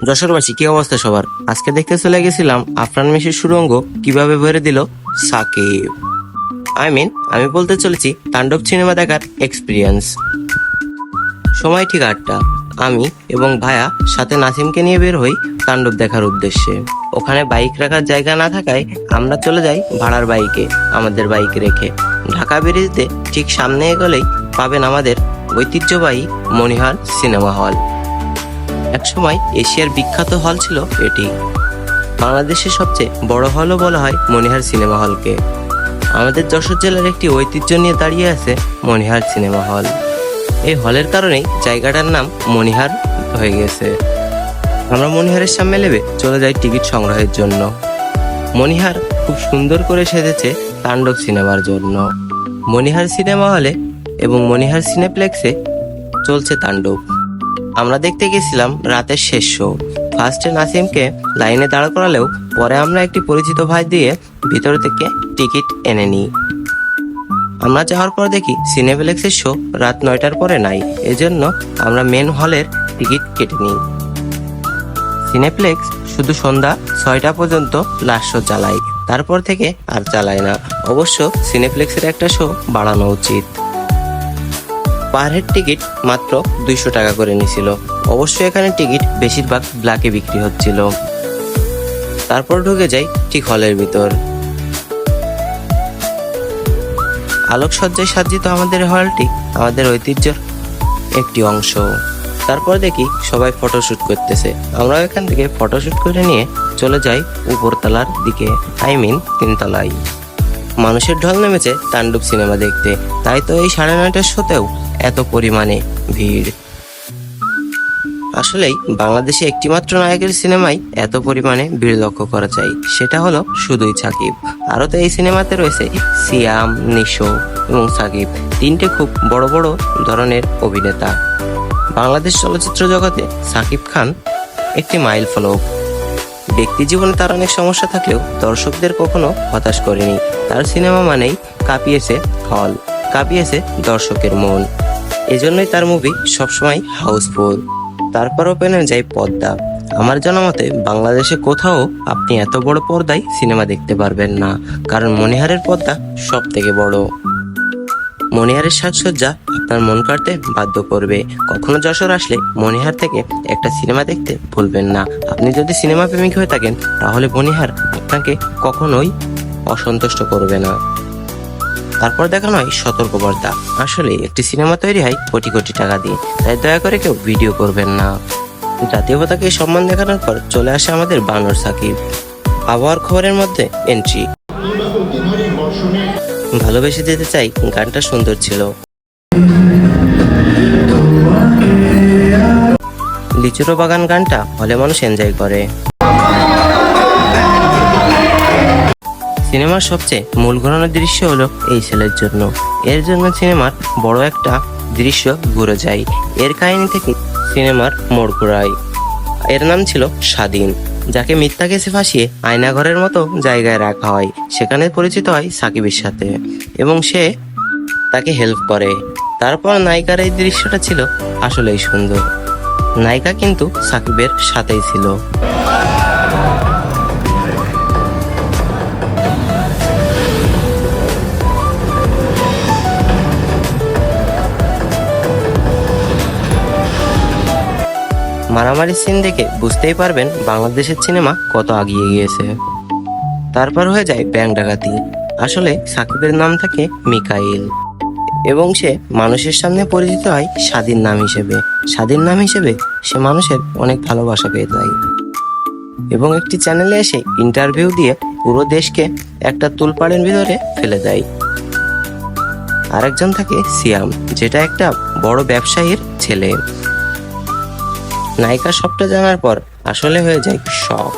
যশোরবাসী, কি অবস্থা সবার? আজকে দেখতে চলে গেছিলাম আফরান মেসির সুড়ঙ্গ কিভাবে ভরে দিল সাকিব। আমি বলতে চলেছি তাণ্ডব সিনেমা দেখার এক্সপিরিয়েন্স। সময় ঠিক 8টা। আমি এবং ভায়া সাথে নাসিমকে নিয়ে বের হই তাণ্ডব দেখার উদ্দেশ্যে। ওখানে বাইক রাখার জায়গা না থাকায় আমরা চলে যাই ভাড়ার বাইকে, আমাদের বাইক রেখে। ঢাকা ব্রিজতে ঠিক সামনে এগোলেই পাবেন আমাদের ঐতিহ্যবাহী মনিহার সিনেমা হল। একসময় এশিয়ার বিখ্যাত হল ছিল এটি। বাংলাদেশের সবচেয়ে বড় হলও বলা হয় মনিহার সিনেমা হলকে। আমাদের যশোর জেলার একটি ঐতিহ্য নিয়ে দাঁড়িয়ে আছে মনিহার সিনেমা হল। এই হলের কারণেই জায়গাটার নাম মনিহার হয়ে গেছে। আমরা মনিহারের সামনে লেবে চলে যাই টিকিট সংগ্রহের জন্য। মনিহার খুব সুন্দর করে সেজেছে তাণ্ডব সিনেমার জন্য। মনিহার সিনেমা হলে এবং মনিহার সিনেপ্লেক্সে চলছে তাণ্ডব। আমরা দেখতে গেছিলাম রাতের শেষ শো। ফার্স্টে নাসিমকে লাইনে দাঁড় করালেও পরে আমরা একটি পরিচিত ভাই দিয়ে ভিতর থেকে টিকিট এনে নিই। আমরা যাওয়ার পর দেখি সিনেপ্লেক্সের শো রাত 9টার পরে নাই, এজন্য আমরা মেন হলের টিকিট কেটে নিই। সিনেপ্লেক্স শুধু সন্ধ্যা 6টা পর্যন্ত লাস্ট শো চালায়, তারপর থেকে আর চালায় না। অবশ্য সিনেপ্লেক্সের একটা শো বাড়ানো উচিত। পার হেড টিকিট মাত্র 200 টাকা করে নিছিল। অবশ্য এখানে টিকিট বেশিরভাগ ব্ল্যাকে বিক্রি হচ্ছিল। তারপর ঢুকে যাই ঠিক হলের ভিতর। আলোকসজ্জায় সজ্জিত আমাদের হলটি আমাদের ঐতিহ্যের একটি অংশ। তারপর দেখি সবাই ফটোশুট করতেছে। আমরাও এখান থেকে ফটোশুট করে নিয়ে চলে যাই উপরতলার দিকে, 3 তলায়। মানুষের ঢল নেমেছে তাণ্ডব সিনেমা দেখতে, তাই তো এই 9:30টার শোতেও এত পরিমাণে ভিড়। আসলেই বাংলাদেশে একটিমাত্র নায়কের সিনেমায় এত পরিমাণে ভিড় লক্ষ্য করা যায়, সেটা হলো শুধুই সাকিব। আরও তো এই সিনেমাতে রয়েছে সিয়াম, নিশো এবং সাকিব, 3টে খুব বড় বড় ধরনের অভিনেতা। বাংলাদেশ চলচ্চিত্র জগতে সাকিব খান একটি মাইল ফলক। ব্যক্তি জীবনে তার অনেক সমস্যা থাকলেও দর্শকদের কখনো হতাশ করেনি। তার সিনেমা মানেই কাঁপিয়েছে হল, কাঁপিয়েছে দর্শকের মন। এজন্যই তার মুভি সবসময় হাউসফুল। তারপরও পেনে যায় পর্দা। আমার জানা মতে বাংলাদেশে কোথাও আপনি এত বড় পর্দায় সিনেমা দেখতে পারবেন না, কারণ মনিহারের পর্দা সব থেকে বড়। মনিহারের সাজসজ্জা আপনার মন কাড়তে বাধ্য করবে। কখনো যশোর আসলে মনিহার থেকে একটা সিনেমা দেখতে ভুলবেন না। আপনি যদি সিনেমা প্রেমিক হয়ে থাকেন তাহলে মনিহার আপনাকে কখনোই অসন্তুষ্ট করবে না। তারপর দেখানো হয় সতর্কবার্তা। আসলে একটি সিনেমা তৈরি হয় কোটি কোটি টাকা দিয়ে, তাই দয়া করে কেউ ভিডিও করবেন না। জাতীয় পতাকাকে সম্মান দেখানোর পর চলে আসে আমাদের বানর সাকিব। আবহাওয়ার খবরের মধ্যে এন্ট্রি। ভালোবেসে যেতে চাই গানটা সুন্দর ছিল। লিচুরো বাগান গানটা হলে মানুষ এনজয় করে। সিনেমার সবচেয়ে মূল ঘোরানোর দৃশ্য হলো এই ছেলের জন্য। এর জন্য সিনেমার বড় একটা দৃশ্য ঘুরে যায়। এর কাহিনী থেকে সিনেমার মোড় ঘোরায়। এর নাম ছিল স্বাধীন, যাকে মিথ্যা কেসে ফাঁসিয়ে আয়নাঘরের মতো জায়গায় রাখা হয়। সেখানে পরিচিত হয় সাকিবের সাথে এবং সে তাকে হেল্প করে। তারপর নায়িকার এই দৃশ্যটা ছিল আসলেই সুন্দর। নায়িকা কিন্তু সাকিবের সাথেই ছিল। মারামারি সিন দেখে বুঝতেই পারবেন বাংলাদেশের সিনেমা কত এগিয়ে গিয়েছে। তারপর হয়ে যায় ব্যাংক ডাকাতি। আসলে সাকিবের নাম থাকে মিকাইল এবং সে মানুষের সামনে পরিচিত হয় স্বাধীন নাম হিসেবে। স্বাধীন নাম হিসেবে সে মানুষের অনেক ভালোবাসা পেয়ে যায় এবং একটি চ্যানেলে এসে ইন্টারভিউ দিয়ে পুরো দেশকে একটা তুলপাড়ের ভিতরে ফেলে দেয়। আরেকজন থাকে সিয়াম, যেটা একটা বড় ব্যবসায়ীর ছেলে। নায়িকা সবটা জানার পর আসলে হয়ে যায় শক।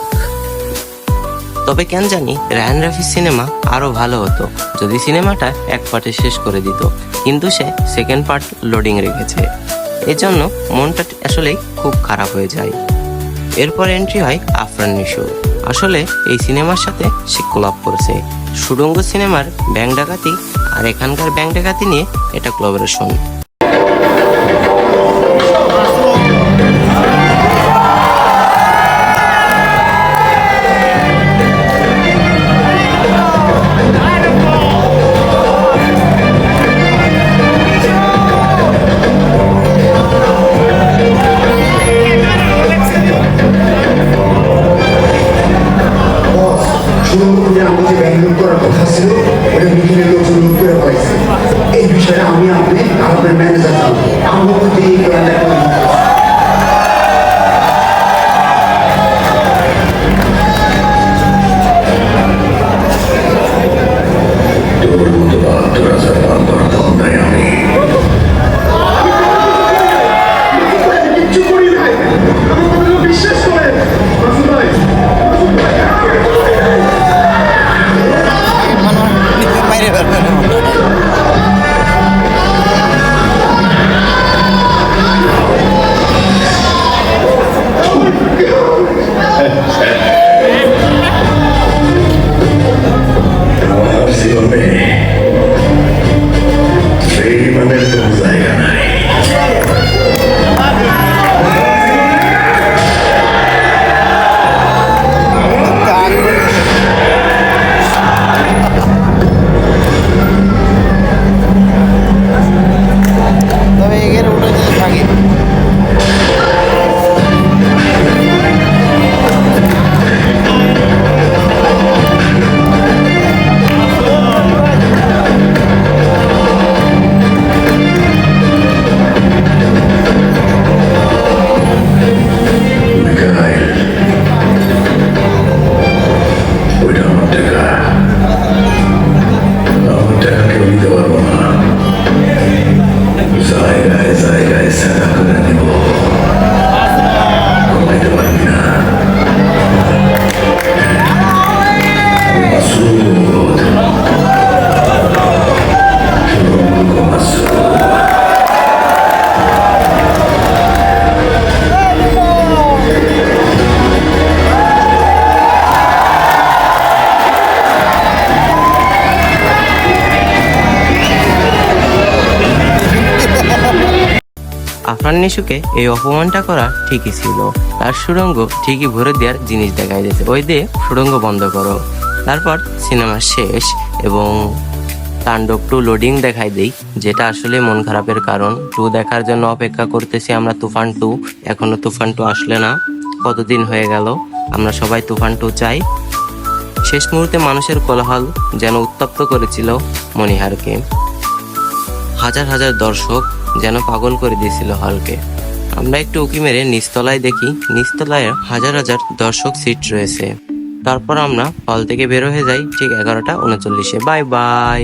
তবে কেন জানি রায়ান রাফির সিনেমা আরো ভালো হতো যদি সিনেমাটা এক পার্টে শেষ করে দিত, কিন্তু সে সেকেন্ড পার্ট লোডিং রেখেছে। এজন্য মনটা আসলেই খুব খারাপ হয়ে যায়। এরপর এন্ট্রি হয় আফরান নিশো। আসলে এই সিনেমার সাথে সে কোলাপ করেছে। সুড়ঙ্গ সিনেমার ব্যাংক ডাকাতি আর এখানকার ব্যাংক ডাকাতি নিয়ে এটা কোলাবোরেশন। আমাকে ব্যাংক করার কথা ছিল ওটা মিটিংয়ের লোকজন লুট করে পড়েছে। এই বিষয়ে আমি আপনি আর আপনার ম্যানেজার জানবো আমার মধ্যে এই প্ল্যানটা করে তোর মতো ৭২,০০০ কম নাই আমি কিচ্ছু করি নাই আমার বিশ্বাস করেন ভাই আমার জীবনে বেঈমানের কোনো জায়গা নাই তবে এগের উঠে যদি থাকি মিকাইল ওইটা আমার টাকা কেউ নিতে পারবো না জায়গায় জায়গায় সাদা করে দেব কমাইতে পারবি না মাসুদ মাসুদ আফরান নিশুকে এই অপমানটা করা ঠিকই ছিল। তার সুড়ঙ্গ ঠিকই ভরে দেওয়ার জিনিস দেখাই দিয়েছে, ওই দিয়ে সুড়ঙ্গ বন্ধ করো। তারপর সিনেমা শেষ এবং তাণ্ডব 2 লোডিং দেখাই দেই, যেটা আসলে মন খারাপের কারণ। 2 দেখার জন্য অপেক্ষা করতেছি আমরা তুফান 2, এখনো তুফান 2 আসলে না। কতদিন হয়ে গেল, আমরা সবাই তুফান 2 চাই। শেষ মুহূর্তে মানুষের কোলাহল যেন উত্তপ্ত করেছিল মনিহারকে। হাজার হাজার দর্শক যেন পাগল করে দিয়েছিল হলকে। আমরা একটু উকি মেরে নিচতলায় দেখি, নিচতলায় হাজার হাজার দর্শক সিট রয়েছে। তারপর আমরা হল থেকে বের হয়ে যাই ঠিক 11টা 39-এ। Bye bye.